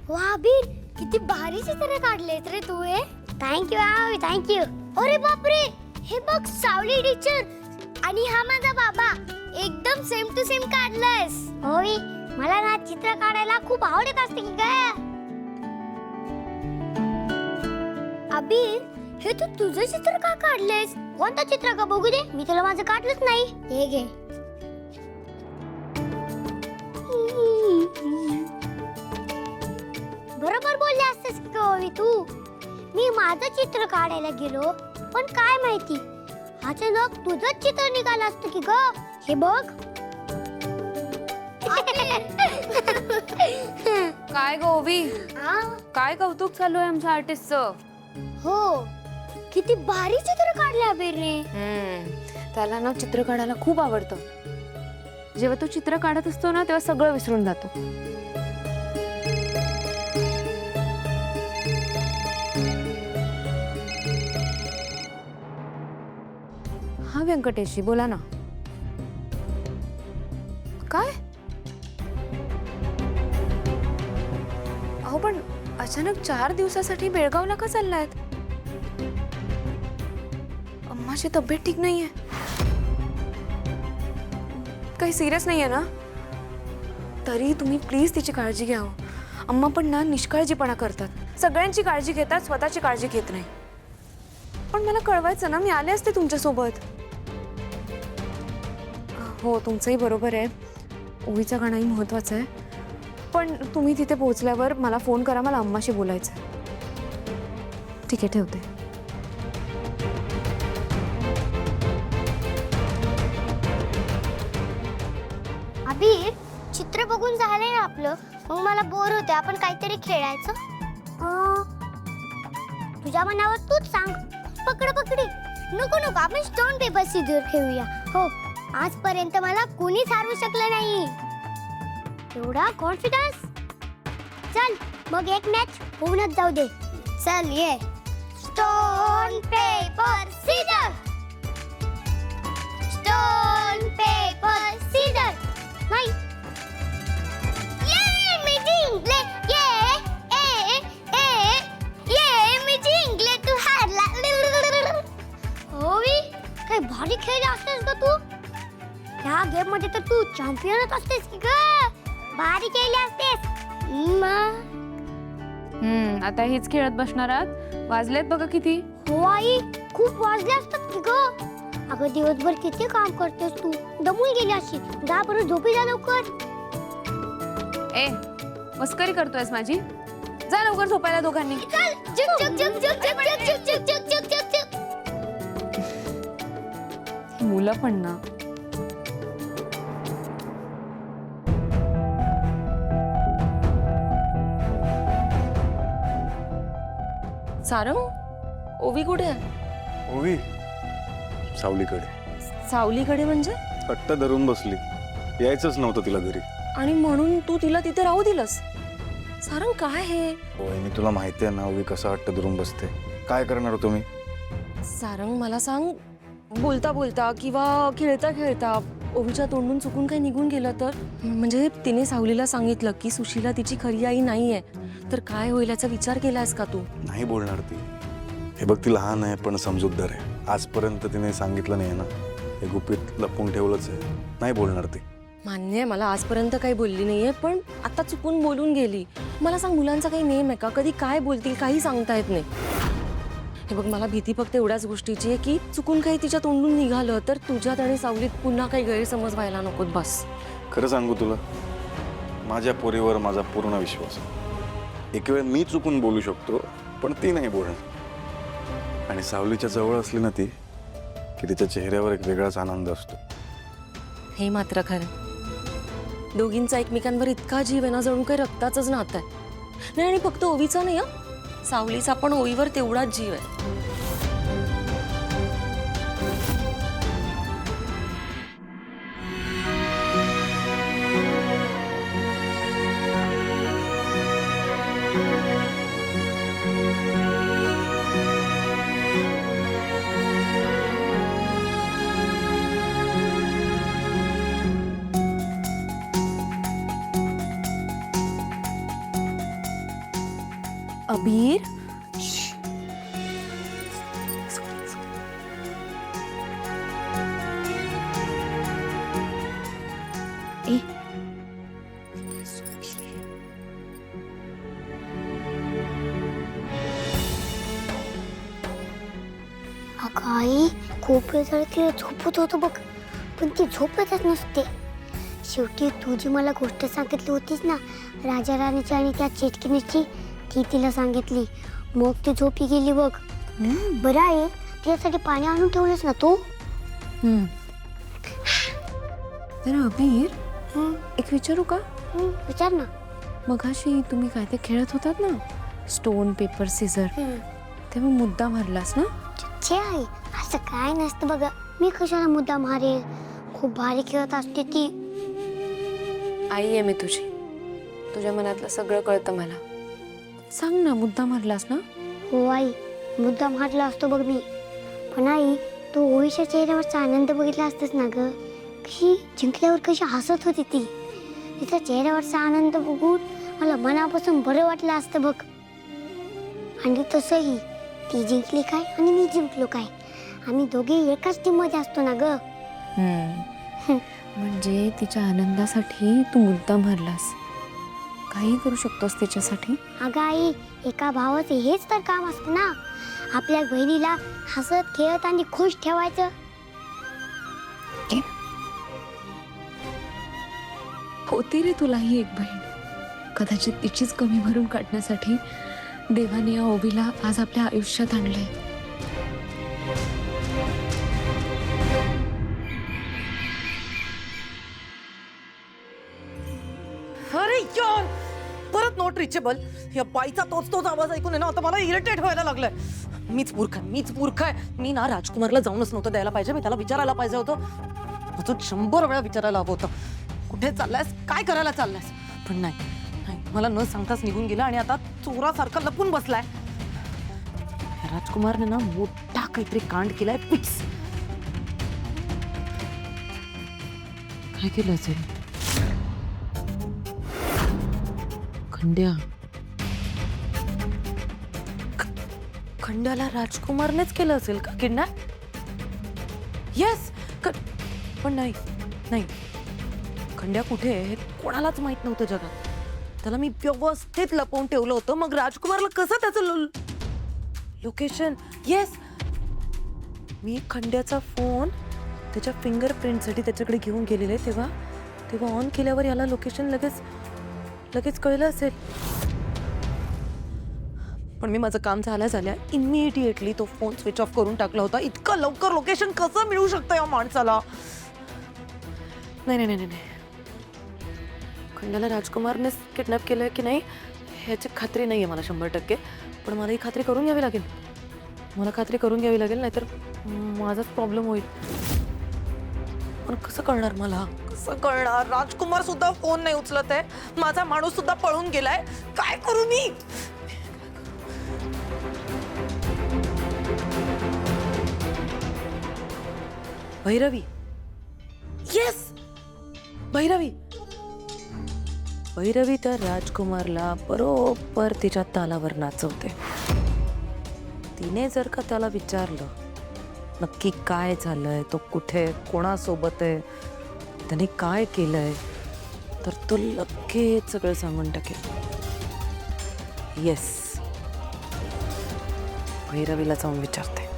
वाह बीर, किती भारी चित्र काढलेत रे तू हे. थँक्यू आवी, थँक्यू. अरे बापरे, हे बघ सावली टीचर आणि हा माझा बाबा एकदम सेम टू सेम काढलंयस. होय, मला ना चित्र काढायला खूप आवडत असते की काय. अबीर, हे तू तुझं चित्र का काढलंयस? कोणतं चित्र का बघू दे, मी तुला माझं काढलंच नाही. हे घे. बरोबर बोलले असतेस की ओवी तू. मी माझं चित्र काढायला गेलो, पण काय माहिती अचानक तुझंच चित्र निघालं असतं की ग. हे बघ. काय ग ओवी, हा? काय कौतुक चालू आहे आमच्या आर्टिस्टचं. हो, किती भारी चित्र काढले अबीरने. त्याला ना चित्र काढायला खूप आवडतं. जेव्हा तो चित्र काढत असतो ना तेव्हा सगळं विसरून जातो. हा व्यंकटेशी, बोला ना. काय? अहो पण अचानक 4 दिवसासाठी बेळगावला का चाललायत? अम्माची तब्येत ठीक नाहीये. काही सिरियस नाहीये ना? तरी तुम्ही प्लीज तिची काळजी घ्या. अम्मा पण ना निष्काळजीपणा करतात. सगळ्यांची काळजी घेतात, स्वतःची काळजी घेत नाही. पण मला कळवायचं ना, मी आले असते तुमच्या सोबत. हो, तुमचंही बरोबर आहे. ओवीचं गाणंही महत्वाचं आहे. पण तुम्ही तिथे पोहोचल्यावर मला फोन करा, मला अम्माशी बोलायचं. ठीक आहे, ठेवते. अबीर, चित्र बघून झालंय ना आपलं, मग मला बोर होते. आपण काहीतरी खेळायचं. तुझ्या मनावर तूच सांग. पकडी. नको, आपण स्टोन पेपर सीझर खेळूया. हो, आजपर्यंत मला कोणीच हरवू शकलं नाही. एवढा कॉन्फिडन्स. चल मग एक मॅच होऊनच जाऊ दे. चल ये. Stone paper scissor. Stone paper scissor. नाही. ये मी जिंकले. ये मी जिंकले, तू हारला. होवी, काय भारी खेळली असतेस ग तू. ह्या गेम मध्ये तर तू चॅम्पियनच असतेस की ग. भारी खेळली असतेस. आता हेच खेळत बसणार आहात? वाजलेत बघा किती. हो आई, खूप वाजले असतात की ग. अगं दिवसभर किती काम करतेस तू, दमून गेली अशी. जा बरं झोपी जा लवकर. ए, मस्करी करतोयस माझी? जा लवकर झोपायला दोघांनी. चल. जुक. मुलं पण ना. सारंग, ओवी कुठे आहे? ओवी सावलीकडे. सावलीकडे म्हणजे? हट्ट धरून बसली. यायचंच नव्हतं तिला घरी. आणि म्हणून तू तिला तिथे राहू दिलंस? सारंग, काय हे? होय, मी तुला माहिती आहे ना ओवी कसा हट्ट धरून बसते. काय करणार तुम्ही? सारंग, मला सांग, बोलता बोलता किंवा खेळता खेळता ओवीच्या तोंडून चुकून काही निघून गेलं तर? म्हणजे तिने सावलीला सांगितलं की सुशीला तिची खरी आई नाहीये, तर काय होईल याचा विचार केलायस का तू? नाही बोलणार ती. हे बघ, ती लहान आहे पण समजूतदार आहे. आजपर्यंत तिने सांगितलं नाही ना, हे गुपित लपवून ठेवलंच आहे. नाही बोलणार ती. मान्य आहे, मला आजपर्यंत काही बोलली नाहीये, पण आता चुकून बोलून गेली. मला सांग, मुलांचा काही नेम आहे का? कधी काय बोलतील काही सांगता येत नाही. हे बघ, मला भीती फक्त एवढ्याच गोष्टीची आहे की चुकून काही तिच्या तोंडून निघालं तर तुझ्यात आणि सावलीत पुन्हा काही गैरसमज व्हायला नकोत. बस. खरं सांगू तुला, माझ्या पोरीवर माझा पूर्ण विश्वास आहे. एक वेळ मी चुकून बोलू शकतो, पण ती नाही बोलणार. आणि सावलीच्या जवळ असली ना ती, की तिच्या चेहऱ्यावर एक वेगळाच आनंद असतो. हे मात्र खरं. दोघींचा एकमेकांवर इतका जीव आहे ना, जणू काही रक्ताचंच नातं आहे. नाही, आणि फक्त ओवीचा नाही, सावलीचा पण ओवीवर तेवढाच जीव आहे. अबीर ए अगं आई खूप वेळ झाला तिला झोपत होतो बघ, पण ती झोपतच नसते. शेवटी तू जी मला गोष्ट सांगितली होतीस ना राजा राणीची आणि त्या चेटकिनीची, ती तिला सांगितली. मग ती झोपी गेली बघ. बरं आहे तिच्यासाठी पाणी आणून ठेवलंस ना तू? तर अबीर एक विचारू का? विचार ना. मगाशी तुम्ही काय ते खेळत होतात ना, स्टोन पेपर सीझर, तेव्हा मुद्दा मारलास ना? छे आई, असं काय नसतं बघा. मी कशाला मुद्दा मारेल, खूप भारी खेळत असते ती. आई आहे मी तुझी, तुझ्या मनातलं सगळं कळतं मला. सांग ना, मुद्दा मारलास ना? हो आई, मुद्दा मारला असतो बघ मी. पण आई, तू ओवीच्या चेहऱ्यावरचा आनंद बघितला असतस ना ग. कशी जिंकल्यावर कशी हसत होती ती. तिच्या चेहऱ्यावरचा आनंद बघून मला मनापासून बरं वाटलं असतं बघ. आणि तसंही ती जिंकली काय आणि मी जिंकलो काय, आम्ही दोघे एकाच टीममध्ये असतो ना ग. म्हणजे तिच्या आनंदासाठी तू मुद्दा मारलास, काही करू शकतोस तिच्यासाठी. अगं आई, एका भावाचं हेच तर काम असतं ना, आपल्या बहिणीला हसत खेळत आणि खुश ठेवायचं. होती रे तुलाही एक बहीण, कदाचित तिचीच कमी भरून काढण्यासाठी देवाने या ओवीला आज आपल्या आयुष्यात आणलंय. अरे यार, परत नॉट रिचेबल. या बाईचा तोच आवाज ऐकून आहे ना, आता मला इरिटेट व्हायला लागलाय. मीच मूर्ख आहे. मी ना राजकुमारला जाऊनच नव्हतं द्यायला पाहिजे. मी त्याला विचारायला पाहिजे होतं. अजून 100 वेळा विचारायला हवं होतं, कुठे चाललायस, काय करायला चाललायस. पण नाही, मला न सांगताच निघून गेला आणि आता चोरासारखा लपून बसलाय. राजकुमारने ना मोठा काहीतरी कांड केलाय फिक्स. काय केलं असेल? खंड्याला राजकुमारनेच केलं असेल का किडनॅप? येस. पण नाही, खंड्या कुठे आहे हे कोणालाच माहित नव्हतं जगात. त्याला मी व्यवस्थित लपवून ठेवलं होतं. मग राजकुमारला कसं त्याचं लोकेशन? येस, मी खंड्याचा फोन त्याच्या फिंगरप्रिंटसाठी त्याच्याकडे घेऊन गेलेले, तेव्हा ऑन केल्यावर याला लोकेशन लगेच कळलं असेल. पण मी माझं काम झाल्या इमिडिएटली तो फोन स्विच ऑफ करून टाकला होता. इतकं लवकर लोकेशन कसं मिळू शकतं या माणसाला? नाही, खंडाला राजकुमारनेच किडनॅप केलंय की नाही ह्याची खात्री नाही आहे मला 100%. पण मला ही खात्री करून घ्यावी लागेल, नाहीतर माझाच प्रॉब्लेम होईल. पण कसं कळणार मला? राजकुमार सुद्धा फोन नाही उचलत आहे, माझा माणूस सुद्धा पळून गेलाय. काय करू मी? भैरवी. येस, भैरवी तर राजकुमारला बरोबर तिच्या तालावर नाचवते. तिने जर का त्याला विचारलं नक्की काय झालंय, तो कुठे, कोणासोबत आहे, त्याने काय केलंय, तर तो लगेच सगळं सांगून टाकेल. येस, भैरवीला जाऊन विचारते.